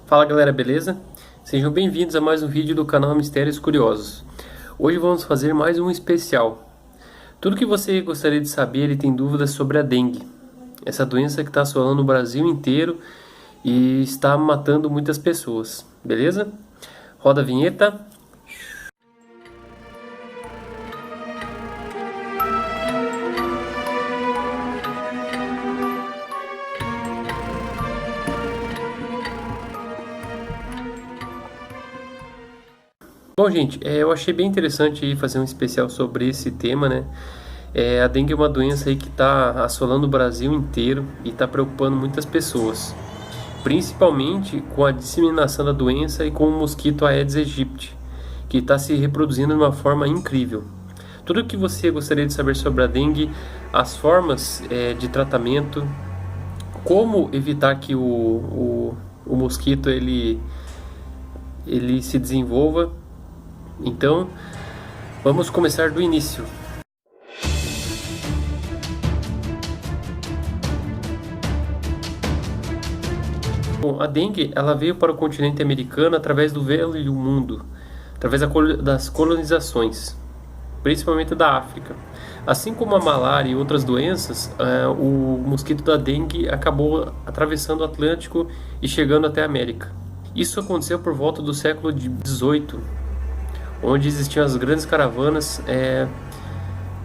Fala galera, beleza? Sejam bem-vindos a mais um vídeo do canal Mistérios Curiosos. Hoje vamos fazer mais um especial. Tudo que você gostaria de saber e tem dúvidas sobre a dengue. Essa doença que está assolando no Brasil inteiro e está matando muitas pessoas, beleza? Roda a vinheta. Bom, gente, eu achei bem interessante aí fazer um especial sobre esse tema, né? A dengue é uma doença aí que está assolando o Brasil inteiro e está preocupando muitas pessoas, principalmente com a disseminação da doença e com o mosquito Aedes aegypti, que está se reproduzindo de uma forma incrível. Tudo o que você gostaria de saber sobre a dengue, as formas de tratamento, como evitar que o mosquito ele se desenvolva. Então, vamos começar do início. Bom, a dengue ela veio para o continente americano através do Velho Mundo, através das colonizações, principalmente da África. Assim como a malária e outras doenças, o mosquito da dengue acabou atravessando o Atlântico e chegando até a América. Isso aconteceu por volta do século XVIII, onde existiam as grandes caravanas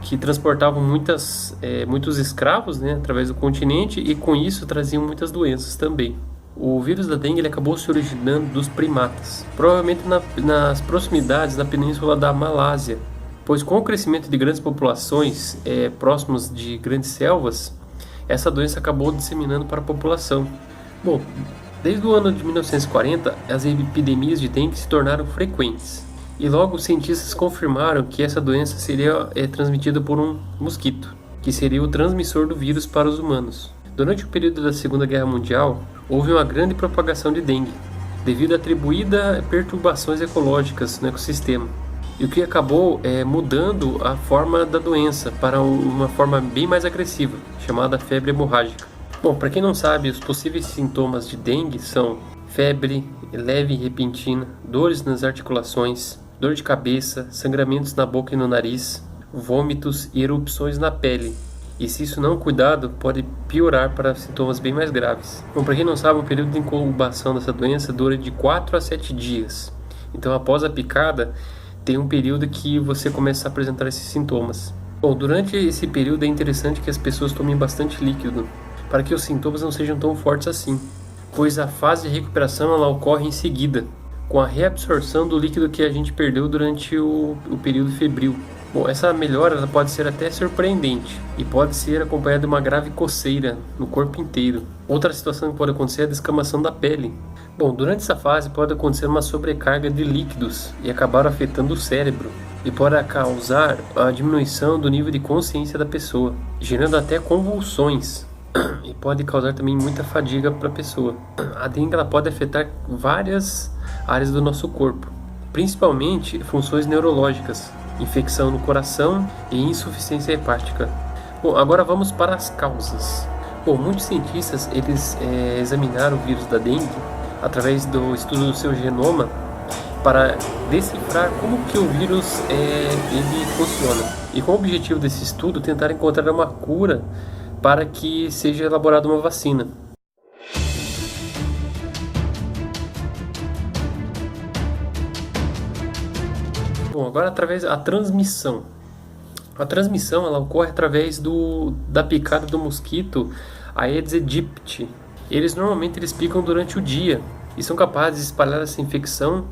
que transportavam muitos escravos, né, através do continente, e com isso traziam muitas doenças também. O vírus da dengue ele acabou se originando dos primatas, provavelmente nas proximidades da península da Malásia, pois com o crescimento de grandes populações próximos de grandes selvas, essa doença acabou disseminando para a população. Bom, desde o ano de 1940, as epidemias de dengue se tornaram frequentes. E logo os cientistas confirmaram que essa doença seria transmitida por um mosquito, que seria o transmissor do vírus para os humanos. Durante o período da Segunda Guerra Mundial, houve uma grande propagação de dengue, devido a atribuída perturbações ecológicas no ecossistema, e o que acabou mudando a forma da doença para uma forma bem mais agressiva, chamada febre hemorrágica. Bom, para quem não sabe, os possíveis sintomas de dengue são febre leve e repentina, dores nas articulações, dor de cabeça, sangramentos na boca e no nariz, vômitos e erupções na pele. E se isso não cuidado, pode piorar para sintomas bem mais graves. Bom, para quem não sabe, o período de incubação dessa doença dura de 4 a 7 dias. Então, após a picada, tem um período que você começa a apresentar esses sintomas. Bom, durante esse período é interessante que as pessoas tomem bastante líquido, para que os sintomas não sejam tão fortes assim, pois a fase de recuperação ela ocorre em seguida, com a reabsorção do líquido que a gente perdeu durante o período febril. Bom, essa melhora ela pode ser até surpreendente e pode ser acompanhada de uma grave coceira no corpo inteiro. Outra situação que pode acontecer é a descamação da pele. Bom, durante essa fase pode acontecer uma sobrecarga de líquidos e acabar afetando o cérebro, e pode causar a diminuição do nível de consciência da pessoa, gerando até convulsões. E pode causar também muita fadiga para a pessoa. A dengue ela pode afetar várias áreas do nosso corpo, principalmente funções neurológicas, infecção no coração e insuficiência hepática. Bom, agora vamos para as causas. Bom, muitos cientistas eles examinaram o vírus da dengue através do estudo do seu genoma para decifrar como que o vírus ele funciona. E com o objetivo desse estudo tentar encontrar uma cura para que seja elaborada uma vacina. Bom, agora através da transmissão. A transmissão ela ocorre através da picada do mosquito Aedes aegypti. Eles picam durante o dia e são capazes de espalhar essa infecção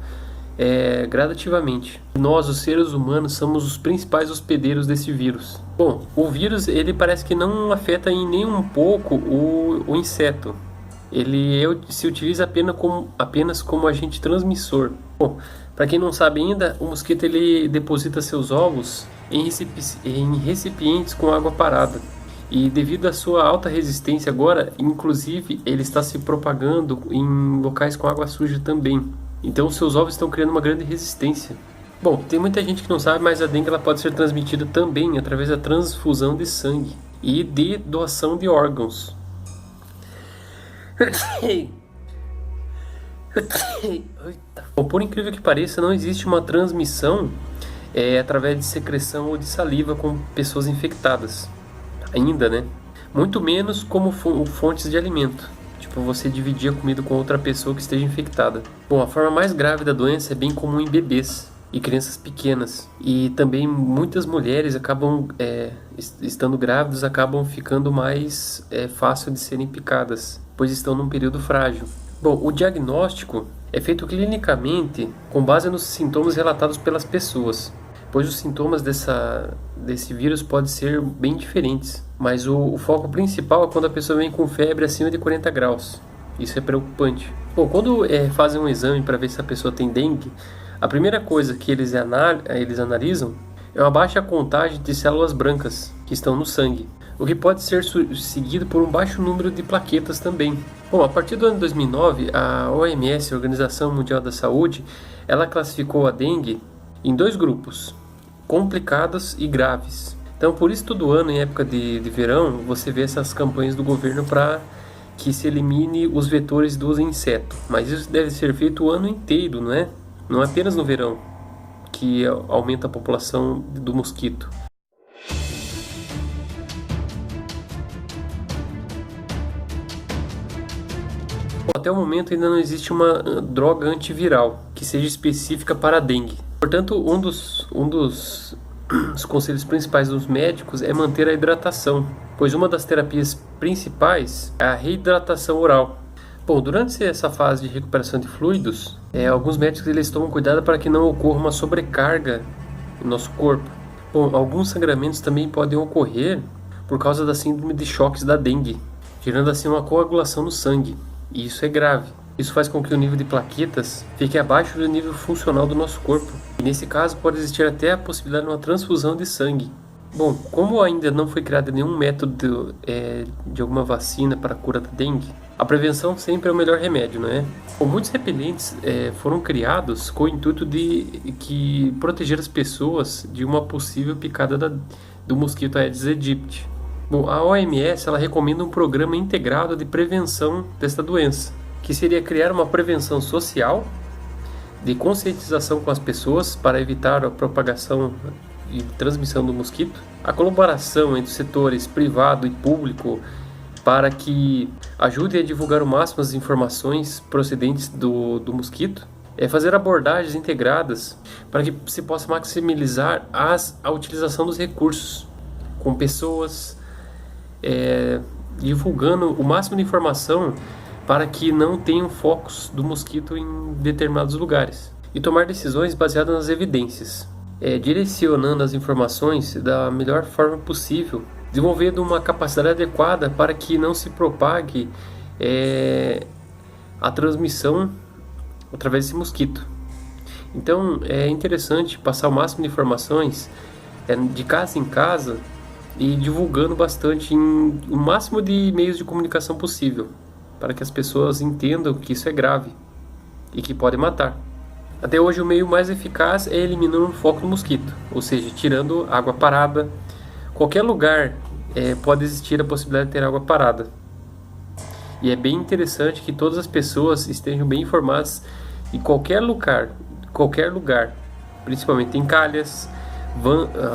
gradativamente. Nós, os seres humanos, somos os principais hospedeiros desse vírus. Bom, o vírus ele parece que não afeta em nem um pouco o inseto. Ele se utiliza apenas como agente transmissor. Bom, para quem não sabe ainda, o mosquito ele deposita seus ovos em recipientes com água parada. E devido à sua alta resistência agora, inclusive, ele está se propagando em locais com água suja também. Então, os seus ovos estão criando uma grande resistência. Bom, tem muita gente que não sabe, mas a dengue ela pode ser transmitida também através da transfusão de sangue e de doação de órgãos. Eita. Bom, por incrível que pareça, não existe uma transmissão através de secreção ou de saliva com pessoas infectadas. Ainda, né? Muito menos como fontes de alimento. Tipo, você dividir a comida com outra pessoa que esteja infectada. Bom, a forma mais grave da doença é bem comum em bebês e crianças pequenas. E também muitas mulheres acabam, estando grávidas, acabam ficando mais fácil de serem picadas, pois estão num período frágil. Bom, o diagnóstico é feito clinicamente com base nos sintomas relatados pelas pessoas, pois os sintomas desse vírus podem ser bem diferentes, mas o foco principal é quando a pessoa vem com febre acima de 40 graus. Isso é preocupante. Bom, quando fazem um exame para ver se a pessoa tem dengue, a primeira coisa que eles analisam é uma baixa contagem de células brancas que estão no sangue, o que pode ser seguido por um baixo número de plaquetas também. Bom, a partir do ano 2009, a OMS, a Organização Mundial da Saúde, ela classificou a dengue em 2 grupos, complicadas e graves. Então, por isso, todo ano, em época de verão, você vê essas campanhas do governo para que se elimine os vetores dos insetos. Mas isso deve ser feito o ano inteiro, não é? Não é apenas no verão que aumenta a população do mosquito. Até o momento ainda não existe uma droga antiviral que seja específica para a dengue. Portanto, um dos conselhos principais dos médicos é manter a hidratação, pois uma das terapias principais é a reidratação oral. Bom, durante essa fase de recuperação de fluidos, alguns médicos eles tomam cuidado para que não ocorra uma sobrecarga no nosso corpo. Bom, alguns sangramentos também podem ocorrer por causa da síndrome de choques da dengue, gerando assim uma coagulação no sangue. E isso é grave. Isso faz com que o nível de plaquetas fique abaixo do nível funcional do nosso corpo. E nesse caso pode existir até a possibilidade de uma transfusão de sangue. Bom, como ainda não foi criado nenhum método de alguma vacina para a cura da dengue, a prevenção sempre é o melhor remédio, não é? Bom, muitos repelentes foram criados com o intuito de proteger as pessoas de uma possível picada do mosquito Aedes aegypti. Bom, a OMS ela recomenda um programa integrado de prevenção desta doença, que seria criar uma prevenção social, de conscientização com as pessoas para evitar a propagação e transmissão do mosquito, a colaboração entre os setores privado e público para que ajude a divulgar o máximo as informações procedentes do mosquito, fazer abordagens integradas para que se possa maximizar a utilização dos recursos, com pessoas divulgando o máximo de informação para que não tenham focos do mosquito em determinados lugares, e tomar decisões baseadas nas evidências, direcionando as informações da melhor forma possível, desenvolvendo uma capacidade adequada para que não se propague a transmissão através desse mosquito. Então é interessante passar o máximo de informações de casa em casa e divulgando bastante em o máximo de meios de comunicação possível, para que as pessoas entendam que isso é grave e que pode matar. Até hoje o meio mais eficaz é eliminando o foco do mosquito, ou seja, tirando água parada. Qualquer lugar pode existir a possibilidade de ter água parada. E é bem interessante que todas as pessoas estejam bem informadas em qualquer lugar, principalmente em calhas,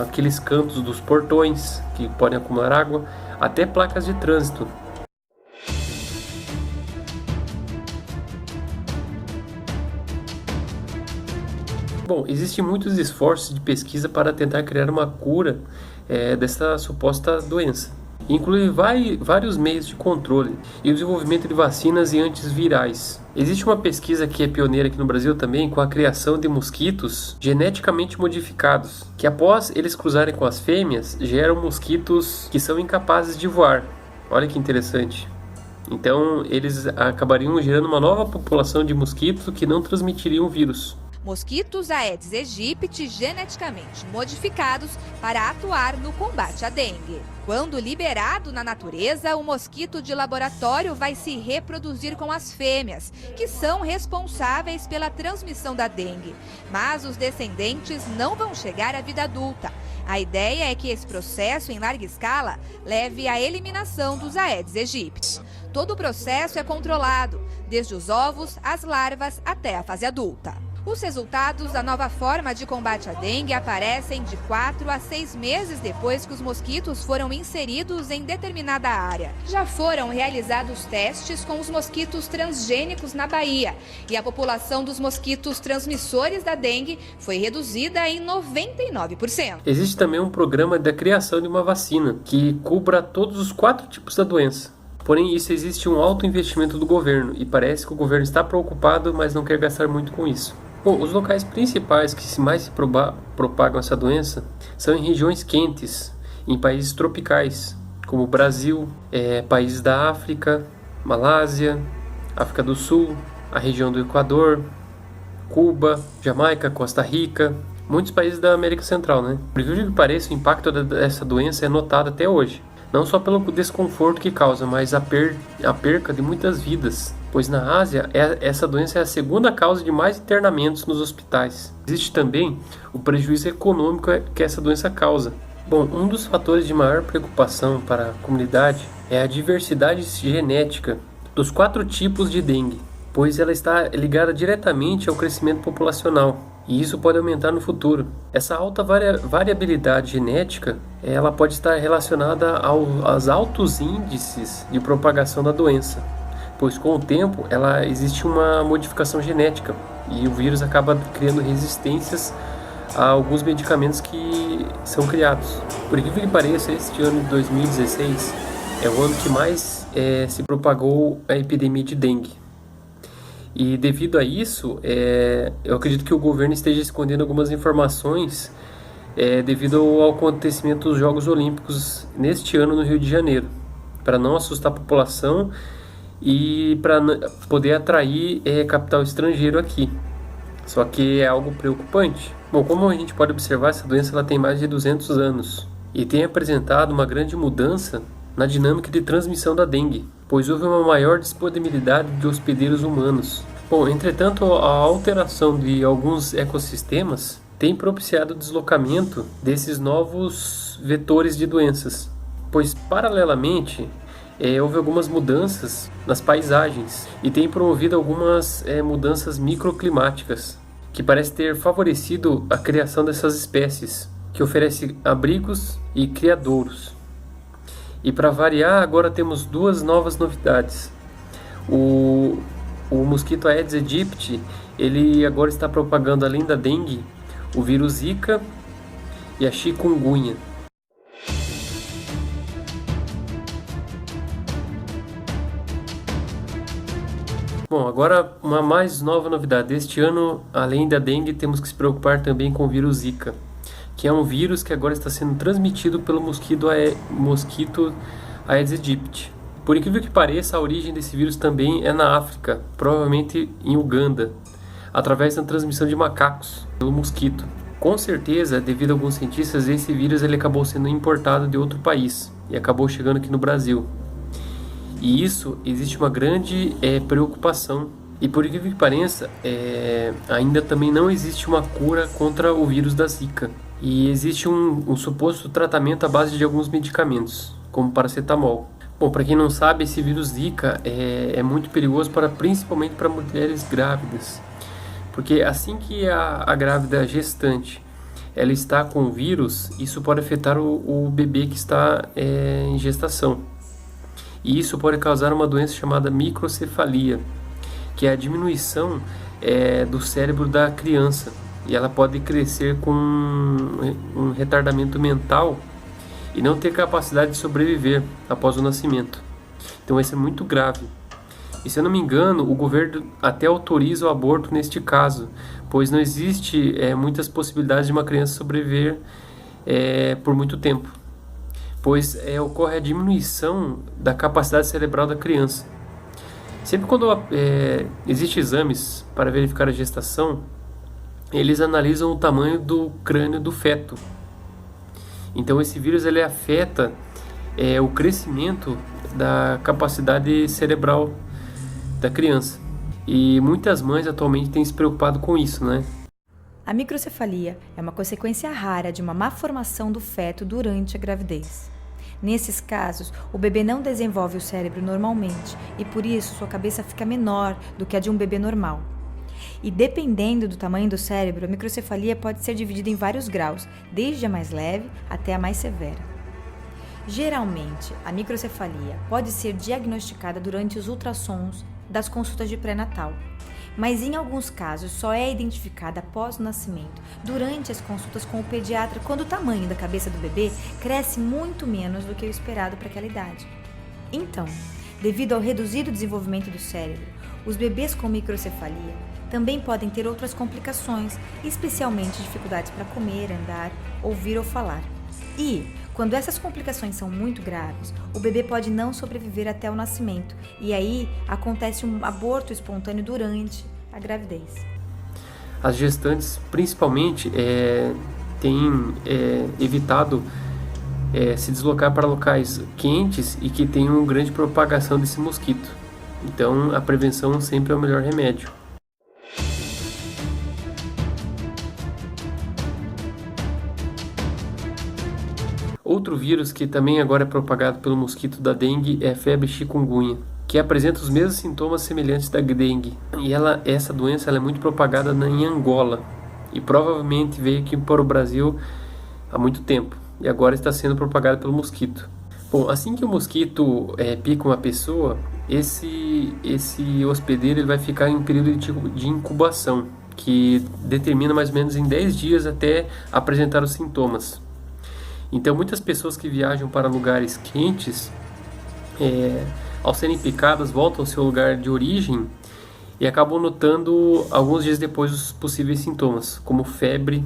aqueles cantos dos portões que podem acumular água, até placas de trânsito. Bom, existem muitos esforços de pesquisa para tentar criar uma cura dessa suposta doença. Inclui vários meios de controle e o desenvolvimento de vacinas e antivirais. Existe uma pesquisa que é pioneira aqui no Brasil também com a criação de mosquitos geneticamente modificados, que após eles cruzarem com as fêmeas, geram mosquitos que são incapazes de voar. Olha que interessante. Então, eles acabariam gerando uma nova população de mosquitos que não transmitiriam o vírus. Mosquitos Aedes aegypti geneticamente modificados para atuar no combate à dengue. Quando liberado na natureza, o mosquito de laboratório vai se reproduzir com as fêmeas, que são responsáveis pela transmissão da dengue. Mas os descendentes não vão chegar à vida adulta. A ideia é que esse processo, em larga escala, leve à eliminação dos Aedes aegypti. Todo o processo é controlado. desde os ovos, as larvas até a fase adulta. Os resultados da nova forma de combate à dengue aparecem de 4 a 6 meses depois que os mosquitos foram inseridos em determinada área. Já foram realizados testes com os mosquitos transgênicos na Bahia e a população dos mosquitos transmissores da dengue foi reduzida em 99%. Existe também um programa da criação de uma vacina que cubra todos os 4 tipos da doença. Porém, isso existe um alto investimento do governo e parece que o governo está preocupado, mas não quer gastar muito com isso. Bom, os locais principais que mais se propagam essa doença são em regiões quentes, em países tropicais, como o Brasil, países da África, Malásia, África do Sul, a região do Equador, Cuba, Jamaica, Costa Rica, muitos países da América Central, né? Por incrível que pareça, o impacto dessa doença é notado até hoje. Não só pelo desconforto que causa, mas a perca de muitas vidas. Pois na Ásia, essa doença é a segunda causa de mais internamentos nos hospitais. Existe também o prejuízo econômico que essa doença causa. Bom, um dos fatores de maior preocupação para a comunidade é a diversidade genética dos 4 tipos de dengue, pois ela está ligada diretamente ao crescimento populacional. E isso pode aumentar no futuro. Essa alta variabilidade genética, ela pode estar relacionada aos altos índices de propagação da doença, pois com o tempo existe uma modificação genética e o vírus acaba criando resistências a alguns medicamentos que são criados. Por incrível que pareça, este ano de 2016 é o ano que mais se propagou a epidemia de dengue. E devido a isso, eu acredito que o governo esteja escondendo algumas informações devido ao acontecimento dos Jogos Olímpicos neste ano no Rio de Janeiro, para não assustar a população e para poder atrair capital estrangeiro aqui. Só que é algo preocupante. Bom, como a gente pode observar, essa doença ela tem mais de 200 anos e tem apresentado uma grande mudança na dinâmica de transmissão da dengue, pois houve uma maior disponibilidade de hospedeiros humanos. Bom, entretanto, a alteração de alguns ecossistemas tem propiciado o deslocamento desses novos vetores de doenças, pois, paralelamente, houve algumas mudanças nas paisagens e tem promovido algumas mudanças microclimáticas, que parece ter favorecido a criação dessas espécies, que oferecem abrigos e criadouros. E para variar, agora temos 2 novas novidades. O mosquito Aedes aegypti, ele agora está propagando, além da dengue, o vírus Zika e a chikungunya. Bom, agora uma mais nova novidade. Este ano, além da dengue, temos que se preocupar também com o vírus Zika, que é um vírus que agora está sendo transmitido pelo mosquito Aedes aegypti. Por incrível que pareça, a origem desse vírus também é na África, provavelmente em Uganda, através da transmissão de macacos pelo mosquito. Com certeza, devido a alguns cientistas, esse vírus ele acabou sendo importado de outro país e acabou chegando aqui no Brasil. E isso existe uma grande preocupação. E por incrível que pareça, ainda também não existe uma cura contra o vírus da Zika. E existe um suposto tratamento à base de alguns medicamentos, como paracetamol. Bom, para quem não sabe, esse vírus Zika é muito perigoso principalmente para mulheres grávidas. Porque assim que a grávida gestante ela está com o vírus, isso pode afetar o bebê que está em gestação. E isso pode causar uma doença chamada microcefalia, que é a diminuição do cérebro da criança. E ela pode crescer com um retardamento mental e não ter capacidade de sobreviver após o nascimento. Então isso é muito grave. E se eu não me engano, o governo até autoriza o aborto neste caso, pois não existe muitas possibilidades de uma criança sobreviver por muito tempo, pois ocorre a diminuição da capacidade cerebral da criança. Sempre quando existem exames para verificar a gestação, eles analisam o tamanho do crânio do feto. Então esse vírus ele afeta o crescimento da capacidade cerebral da criança. E muitas mães atualmente têm se preocupado com isso, né? A microcefalia é uma consequência rara de uma má formação do feto durante a gravidez. Nesses casos, o bebê não desenvolve o cérebro normalmente e por isso sua cabeça fica menor do que a de um bebê normal. E dependendo do tamanho do cérebro, a microcefalia pode ser dividida em vários graus, desde a mais leve até a mais severa. Geralmente, a microcefalia pode ser diagnosticada durante os ultrassons das consultas de pré-natal, mas em alguns casos só é identificada após o nascimento, durante as consultas com o pediatra, quando o tamanho da cabeça do bebê cresce muito menos do que o esperado para aquela idade. Então, devido ao reduzido desenvolvimento do cérebro, os bebês com microcefalia também podem ter outras complicações, especialmente dificuldades para comer, andar, ouvir ou falar. E, quando essas complicações são muito graves, o bebê pode não sobreviver até o nascimento e aí acontece um aborto espontâneo durante a gravidez. As gestantes, principalmente, têm evitado se deslocar para locais quentes e que tenham grande propagação desse mosquito. Então, a prevenção sempre é o melhor remédio. Outro vírus que também agora é propagado pelo mosquito da dengue é a febre chikungunya, que apresenta os mesmos sintomas semelhantes da dengue. E essa doença é muito propagada em Angola e provavelmente veio aqui para o Brasil há muito tempo e agora está sendo propagada pelo mosquito. Bom, assim que o mosquito pica uma pessoa, esse hospedeiro ele vai ficar em um período de incubação, que determina mais ou menos em 10 dias até apresentar os sintomas. Então, muitas pessoas que viajam para lugares quentes, ao serem picadas, voltam ao seu lugar de origem e acabam notando, alguns dias depois, os possíveis sintomas, como febre,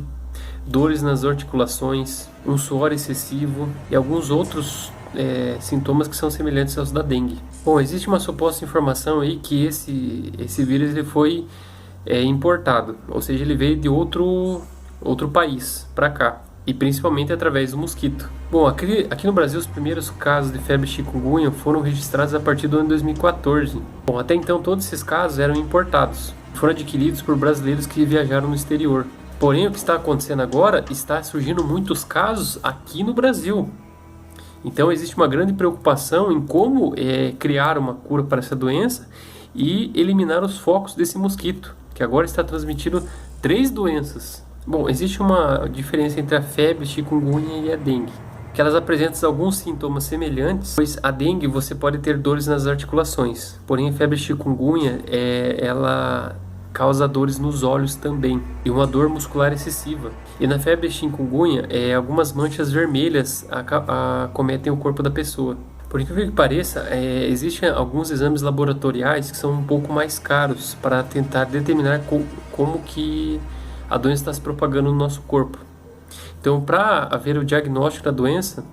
dores nas articulações, um suor excessivo e alguns outros sintomas que são semelhantes aos da dengue. Bom, existe uma suposta informação aí que esse vírus ele foi importado, ou seja, ele veio de outro país para cá. E principalmente através do mosquito. Bom, aqui no Brasil os primeiros casos de febre chikungunya foram registrados a partir do ano 2014. Bom, até então todos esses casos eram importados, foram adquiridos por brasileiros que viajaram no exterior. Porém, o que está acontecendo agora, está surgindo muitos casos aqui no Brasil. Então existe uma grande preocupação em como criar uma cura para essa doença e eliminar os focos desse mosquito, que agora está transmitindo 3 doenças. Bom, existe uma diferença entre a febre chikungunya e a dengue, que elas apresentam alguns sintomas semelhantes, pois a dengue você pode ter dores nas articulações, porém a febre chikungunya ela causa dores nos olhos também e uma dor muscular excessiva. E na febre chikungunya algumas manchas vermelhas acometem o corpo da pessoa. Por incrível que pareça, existem alguns exames laboratoriais que são um pouco mais caros para tentar determinar como que a doença está se propagando no nosso corpo. Então, para haver o diagnóstico da doença,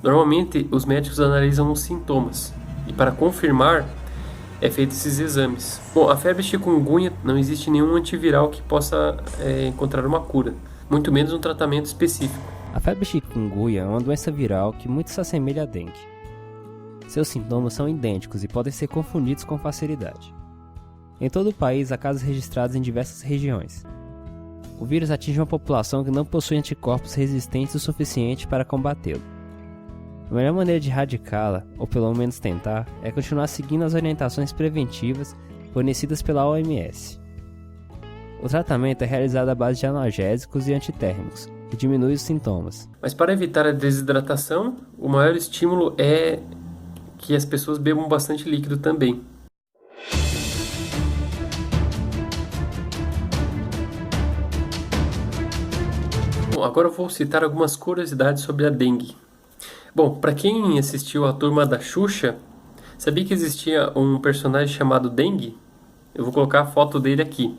normalmente os médicos analisam os sintomas e para confirmar é feito esses exames. Bom, a febre chikungunya não existe nenhum antiviral que possa encontrar uma cura, muito menos um tratamento específico. A febre chikungunya é uma doença viral que muito se assemelha à dengue. Seus sintomas são idênticos e podem ser confundidos com facilidade. Em todo o país há casos registrados em diversas regiões. O vírus atinge uma população que não possui anticorpos resistentes o suficiente para combatê-lo. A melhor maneira de erradicá-la, ou pelo menos tentar, é continuar seguindo as orientações preventivas fornecidas pela OMS. O tratamento é realizado à base de analgésicos e antitérmicos, que diminui os sintomas. Mas para evitar a desidratação, o maior estímulo é que as pessoas bebam bastante líquido também. Bom, agora eu vou citar algumas curiosidades sobre a dengue. Bom, para quem assistiu a Turma da Xuxa, sabia que existia um personagem chamado Dengue? Eu vou colocar a foto dele aqui.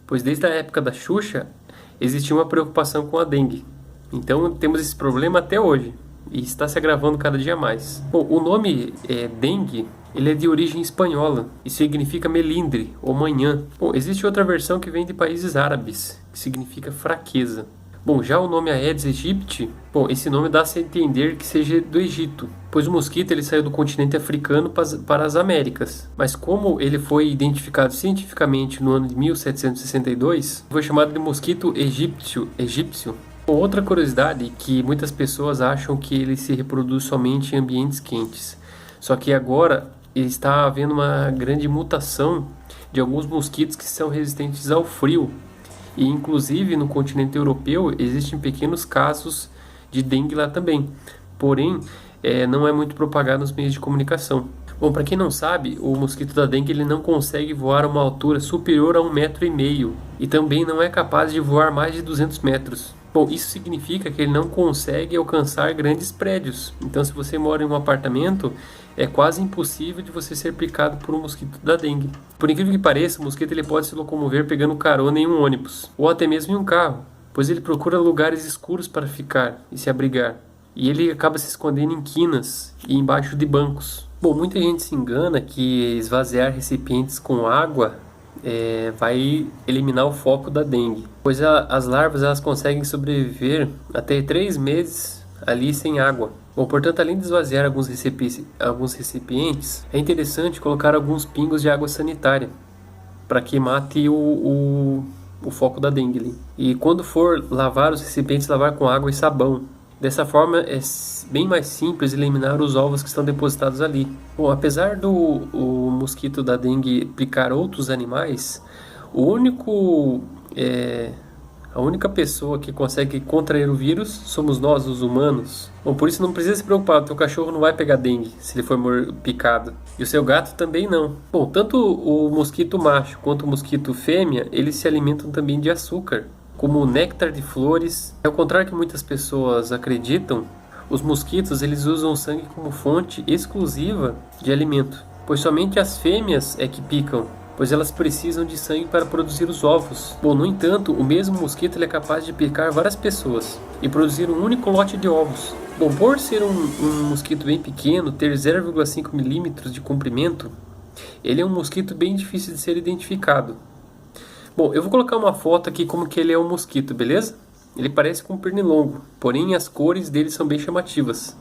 Pois desde a época da Xuxa, existia uma preocupação com a dengue. Então temos esse problema até hoje e está se agravando cada dia mais. Bom, o nome dengue, ele é de origem espanhola e significa melindre ou manhã. Bom, existe outra versão que vem de países árabes, que significa fraqueza. Bom, já o nome Aedes aegypti, bom, esse nome dá-se a entender que seja do Egito, pois o mosquito ele saiu do continente africano para as Américas. Mas como ele foi identificado cientificamente no ano de 1762, foi chamado de mosquito egípcio. Outra curiosidade é que muitas pessoas acham que ele se reproduz somente em ambientes quentes. Só que agora está havendo uma grande mutação de alguns mosquitos que são resistentes ao frio. E inclusive no continente europeu existem pequenos casos de dengue lá também. Porém, não é muito propagado nos meios de comunicação. Bom, para quem não sabe, o mosquito da dengue ele não consegue voar a uma altura superior a 1,5 metro e também não é capaz de voar mais de 200 metros. Bom, isso significa que ele não consegue alcançar grandes prédios. Então, se você mora em um apartamento, é quase impossível de você ser picado por um mosquito da dengue. Por incrível que pareça, o mosquito ele pode se locomover pegando carona em um ônibus, ou até mesmo em um carro, pois ele procura lugares escuros para ficar e se abrigar. E ele acaba se escondendo em quinas e embaixo de bancos. Bom, muita gente se engana que esvaziar recipientes com água vai eliminar o foco da dengue, pois as larvas elas conseguem sobreviver até 3 meses ali sem água. Bom, portanto, além de esvaziar alguns recipientes, é interessante colocar alguns pingos de água sanitária para que mate o foco da dengue ali. E quando for lavar os recipientes, lavar com água e sabão. Dessa forma é bem mais simples eliminar os ovos que estão depositados ali. Bom, apesar do mosquito da dengue picar outros animais, a única pessoa que consegue contrair o vírus somos nós, os humanos. Bom, por isso não precisa se preocupar, o teu cachorro não vai pegar dengue se ele for picado. E o seu gato também não. Bom, tanto o mosquito macho quanto o mosquito fêmea, eles se alimentam também de açúcar, como o néctar de flores. Ao contrário que muitas pessoas acreditam, os mosquitos eles usam o sangue como fonte exclusiva de alimento, pois somente as fêmeas é que picam, pois elas precisam de sangue para produzir os ovos. Bom, no entanto, o mesmo mosquito ele é capaz de picar várias pessoas e produzir um único lote de ovos. Bom, por ser um mosquito bem pequeno, ter 0,5 milímetros de comprimento, ele é um mosquito bem difícil de ser identificado. Bom, eu vou colocar uma foto aqui como que ele é um mosquito, beleza? Ele parece com um pernilongo, porém as cores dele são bem chamativas.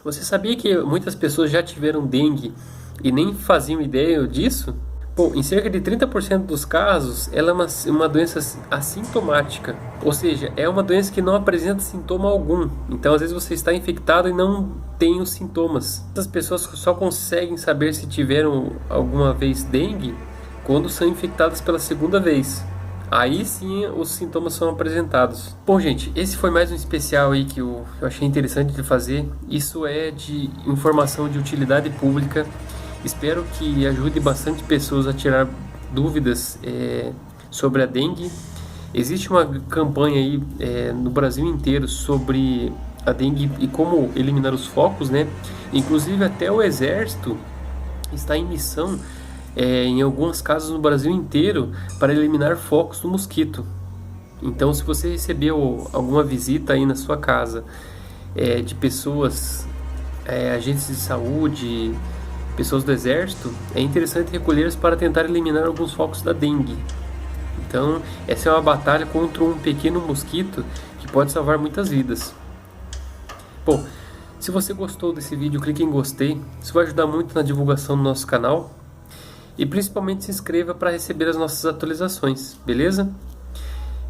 Você sabia que muitas pessoas já tiveram dengue e nem faziam ideia disso? Bom, em cerca de 30% dos casos, ela é uma doença assintomática. Ou seja, é uma doença que não apresenta sintoma algum. Então, às vezes você está infectado e não tem os sintomas. Essas pessoas só conseguem saber se tiveram alguma vez dengue quando são infectadas pela segunda vez. Aí sim os sintomas são apresentados. Bom, gente, esse foi mais um especial aí que eu achei interessante de fazer. Isso é de informação de utilidade pública. Espero que ajude bastante pessoas a tirar dúvidas sobre a dengue. Existe uma campanha aí no Brasil inteiro sobre a dengue e como eliminar os focos, né? Inclusive até o Exército está em missão em algumas casas no Brasil inteiro para eliminar focos do mosquito. Então, se você recebeu alguma visita aí na sua casa de pessoas, agentes de saúde, pessoas do exército, é interessante recolhê-los para tentar eliminar alguns focos da dengue. Então, essa é uma batalha contra um pequeno mosquito que pode salvar muitas vidas. Bom, se você gostou desse vídeo, clique em gostei. Isso vai ajudar muito na divulgação do nosso canal. E principalmente se inscreva para receber as nossas atualizações, beleza?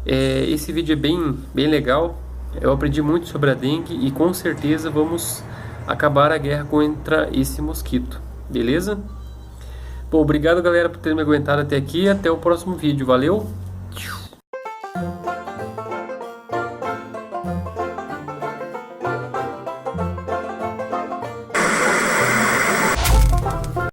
Esse vídeo é bem legal. Eu aprendi muito sobre a dengue e com certeza vamos acabar a guerra contra esse mosquito. Beleza? Bom, obrigado galera por ter me aguentado até aqui. Até o próximo vídeo. Valeu!